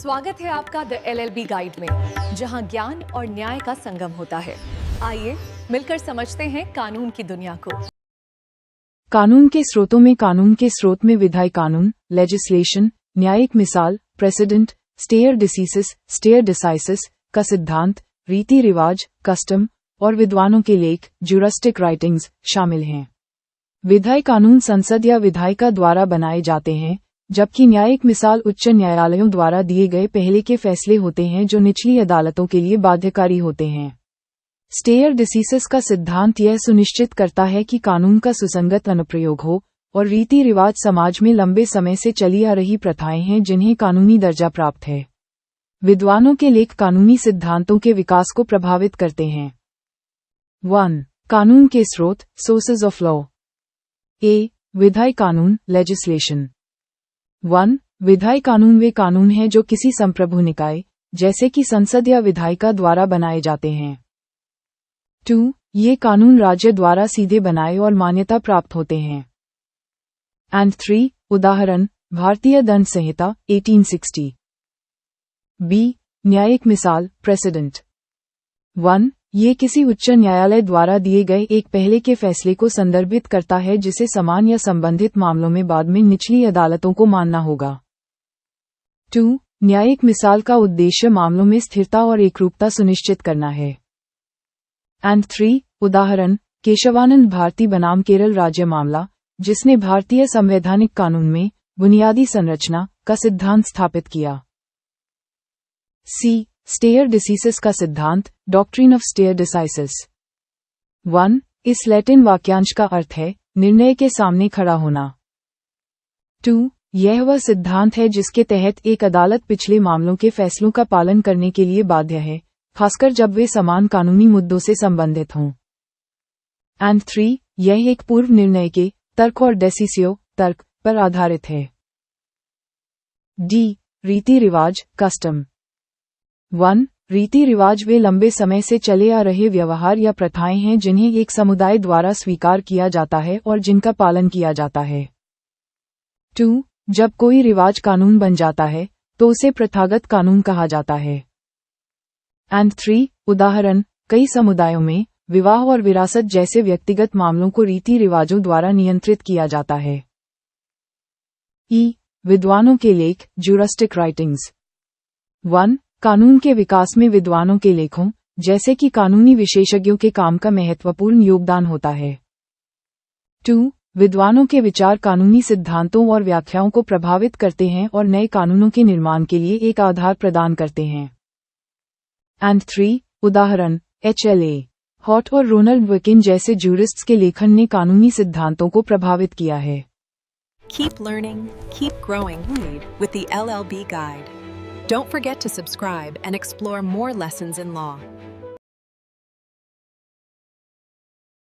स्वागत है आपका द LLB गाइड में, जहां ज्ञान और न्याय का संगम होता है। आइए मिलकर समझते हैं कानून की दुनिया को। कानून के स्रोतों में कानून के स्रोत में विधायी कानून, लेजिस्लेशन, न्यायिक मिसाल, प्रेसिडेंट, स्टेयर डिसीसिस, स्टेयर डिसाइसिस का सिद्धांत, रीति रिवाज, कस्टम और विद्वानों के लेख, ज्यूरिस्टिक राइटिंग्स शामिल हैं। विधायी कानून संसद या विधायिका द्वारा बनाए जाते हैं, जबकि न्यायिक मिसाल उच्च न्यायालयों द्वारा दिए गए पहले के फैसले होते हैं जो निचली अदालतों के लिए बाध्यकारी होते हैं। स्टेयर डिसीसिस का सिद्धांत यह सुनिश्चित करता है कि कानून का सुसंगत अनुप्रयोग हो और रीति रिवाज समाज में लंबे समय से चली आ रही प्रथाएं हैं जिन्हें कानूनी दर्जा प्राप्त है। विद्वानों के लेख कानूनी सिद्धांतों के विकास को प्रभावित करते हैं। 1. कानून के स्रोत, सोर्सेज ऑफ लॉ। ए. विधायी कानून, लेजिस्लेशन। 1. विधायी कानून वे कानून हैं जो किसी संप्रभु निकाय, जैसे कि संसद या विधायिका द्वारा बनाए जाते हैं। 2. ये कानून राज्य द्वारा सीधे बनाए और मान्यता प्राप्त होते हैं। एंड 3. उदाहरण, भारतीय दंड संहिता 1860। बी. न्यायिक मिसाल, प्रेसिडेंट। 1. ये किसी उच्च न्यायालय द्वारा दिए गए एक पहले के फैसले को संदर्भित करता है जिसे समान या संबंधित मामलों में बाद में निचली अदालतों को मानना होगा। 2. न्यायिक मिसाल का उद्देश्य मामलों में स्थिरता और एकरूपता सुनिश्चित करना है। एंड 3. उदाहरण, केशवानंद भारती बनाम केरल राज्य मामला, जिसने भारतीय संवैधानिक कानून में बुनियादी संरचना का सिद्धांत स्थापित किया। सी. स्टेयर डिसीसिस का सिद्धांत, डॉक्ट्रिन ऑफ स्टेयर डिसाइसिस। 1. इस लैटिन वाक्यांश का अर्थ है निर्णय के सामने खड़ा होना। 2. यह वह सिद्धांत है जिसके तहत एक अदालत पिछले मामलों के फैसलों का पालन करने के लिए बाध्य है, खासकर जब वे समान कानूनी मुद्दों से संबंधित हों। एंड 3. यह एक पूर्व निर्णय के तर्क और डेसिसियो तर्क पर आधारित है। डी. रीति रिवाज, कस्टम। 1. रीति रिवाज वे लंबे समय से चले आ रहे व्यवहार या प्रथाएं हैं जिन्हें एक समुदाय द्वारा स्वीकार किया जाता है और जिनका पालन किया जाता है। 2. जब कोई रिवाज कानून बन जाता है तो उसे प्रथागत कानून कहा जाता है। एंड 3. उदाहरण, कई समुदायों में विवाह और विरासत जैसे व्यक्तिगत मामलों को रीति रिवाजों द्वारा नियंत्रित किया जाता है। ई. विद्वानों के लेख, ज्यूरिस्टिक राइटिंग्स। 1. कानून के विकास में विद्वानों के लेखों, जैसे कि कानूनी विशेषज्ञों के काम का महत्वपूर्ण योगदान होता है। 2. विद्वानों के विचार कानूनी सिद्धांतों और व्याख्याओं को प्रभावित करते हैं और नए कानूनों के निर्माण के लिए एक आधार प्रदान करते हैं। एंड 3. उदाहरण, HLA हॉट और रोनाल्ड विकिन जैसे जूरिस्ट्स के लेखन ने कानूनी सिद्धांतों को प्रभावित किया है। Keep learning, keep growing. Read with the LLB Guide. Don't forget to subscribe and explore more lessons in law.